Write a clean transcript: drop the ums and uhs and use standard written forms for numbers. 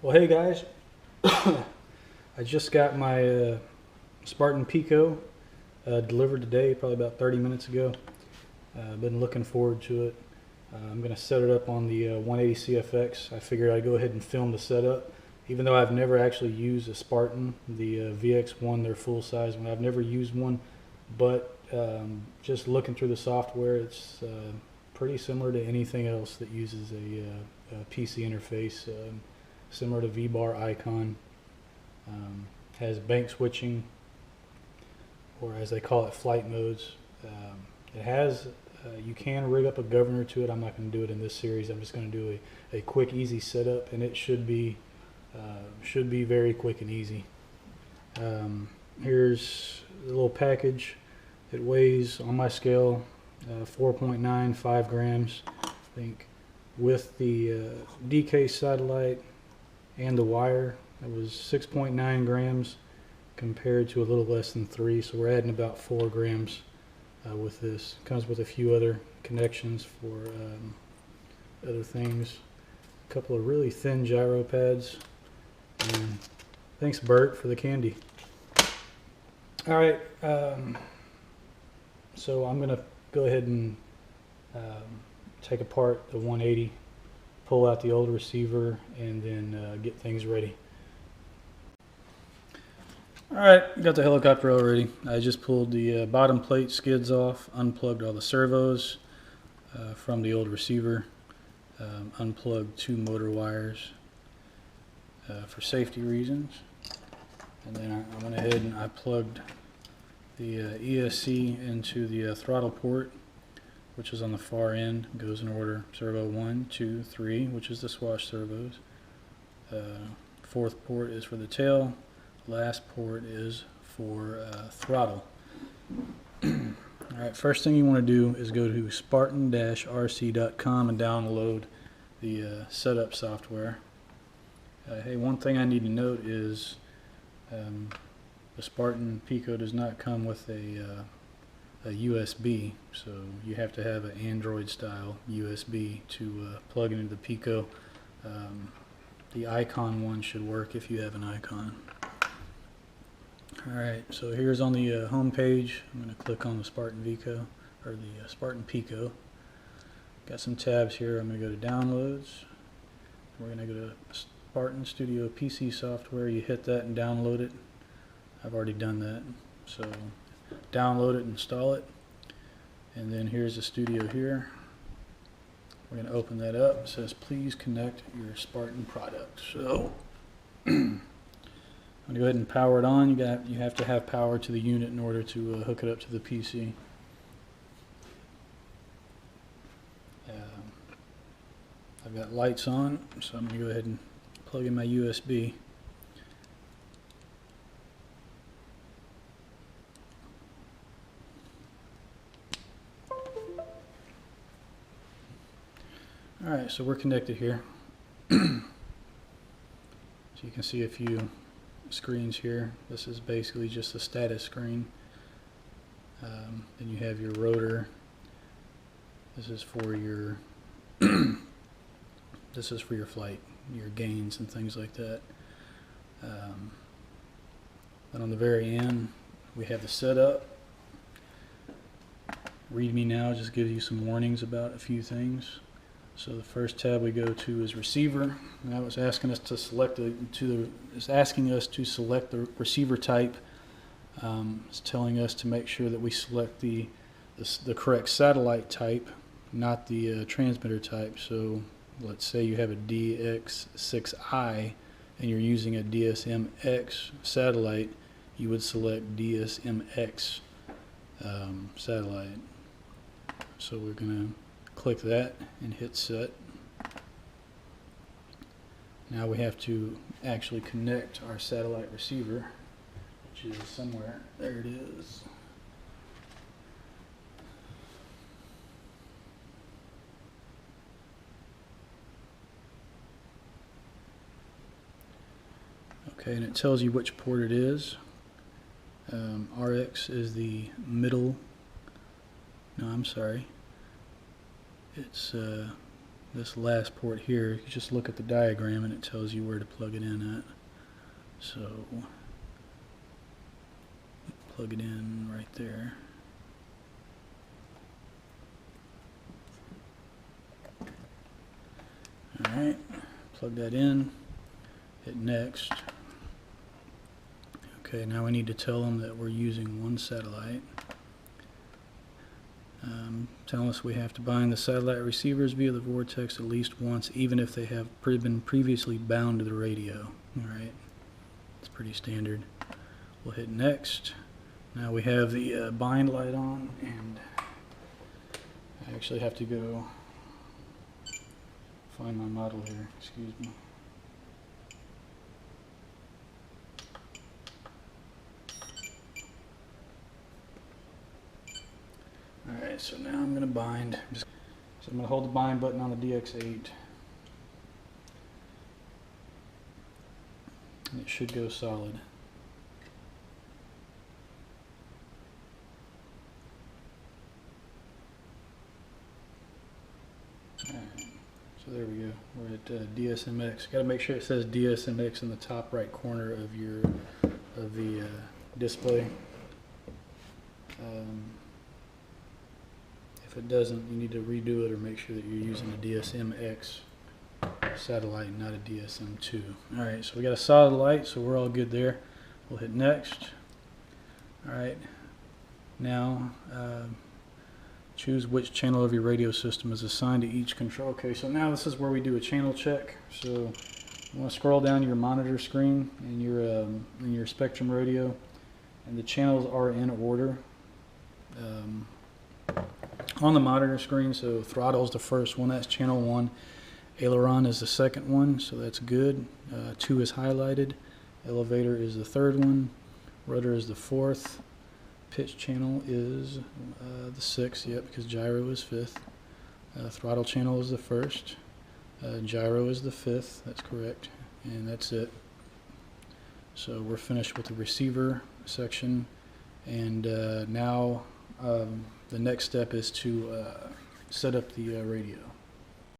Well, hey guys, I just got my Spartan Pico delivered today, probably about 30 minutes ago. I've been looking forward to it. I'm going to set it up on the 180 CFX. I figured I'd go ahead and film the setup. Even though I've never actually used a Spartan, the VX1, their full size one, I've never used one, but just looking through the software, it's pretty similar to anything else that uses a PC interface. Similar to V-bar icon, has bank switching, or as they call it, flight modes. It has, you can rig up a governor to it. I'm not going to do it in this series. I'm just going to do a quick, easy setup, and it should be very quick and easy. Here's a little package. It weighs, on my scale, 4.95 grams, I think. With the DK satellite and the wire, it was 6.9 grams compared to a little less than 3, so we're adding about 4 grams with this. Comes with a few other connections for other things. A couple of really thin gyro pads, and thanks Bert for the candy. Alright, so I'm gonna go ahead and take apart the 180, pull out the old receiver, and then get things ready. Alright, got the helicopter all ready. I just pulled the bottom plate skids off, unplugged all the servos from the old receiver, unplugged 2 motor wires for safety reasons, and then I went ahead and I plugged the ESC into the throttle port, which is on the far end. Goes in order: servo 1, 2, 3, which is the swash servos. 4th port is for the tail. Last port is for throttle. Alright, first thing you want to do is go to spartan-rc.com and download the setup software. Hey, one thing I need to note is the Spartan Pico does not come with a USB, so you have to have an Android style USB to plug it into the Pico. The icon one should work if you have an icon. Alright, so here's on the home page. I'm going to click on the Spartan Pico, or the Spartan Pico. Got some tabs here. I'm going to go to downloads. We're going to go to Spartan Studio PC software. You hit that and download it. I've already done that, so download it, install it, and then here's the studio here. We're going to open that up. It says please connect your Spartan product. So I'm going to go ahead and power it on. You have to have power to the unit in order to hook it up to the PC. I've got lights on, so I'm going to go ahead and plug in my USB. Alright, so we're connected here. So you can see a few screens here. This is basically just a status screen. Then you have your rotor. This is for your this is for your flight, your gains and things like that. Then on the very end we have the setup. Read me now just gives you some warnings about a few things. So the first tab we go to is receiver. Now it's asking us to select it's asking us to select the receiver type. It's telling us to make sure that we select the correct satellite type, not the transmitter type. So let's say you have a DX6i and you're using a DSMX satellite, you would select DSMX satellite. So we're going to click that and hit set. Now we have to actually connect our satellite receiver, which is somewhere. There it is. Okay, and it tells you which port it is. RX is the middle. No, I'm sorry. It's this last port here, you just look at the diagram and it tells you where to plug it in at. So plug it in right there. Alright, plug that in, hit next. Okay, now we need to tell them that we're using one satellite. Tell us we have to bind the satellite receivers via the Vortex at least once, even if they have been previously bound to the radio. Alright, it's pretty standard. We'll hit next. Now we have the bind light on, and I actually have to go find my model here, excuse me. Alright, so now I'm going to bind. So I'm going to hold the bind button on the DX8. And it should go solid. Alright, so there we go. We're at DSMX. Got to make sure it says DSMX in the top right corner of the display. If it doesn't, you need to redo it or make sure that you're using a DSMX satellite, not a DSM2. Alright, so we got a solid light, so we're all good there. We'll hit next. Alright, now choose which channel of your radio system is assigned to each control. Okay, so now this is where we do a channel check. So you want to scroll down your monitor screen in your Spectrum radio, and the channels are in order. On the monitor screen, so throttle is the first one, that's channel 1. Aileron is the second one, so that's good. 2 is highlighted. Elevator is the third one. Rudder is the fourth. Pitch channel is the sixth, yep, because gyro is fifth. Throttle channel is the first. Gyro is the fifth, that's correct. And that's it. So we're finished with the receiver section. And now the next step is to set up the radio.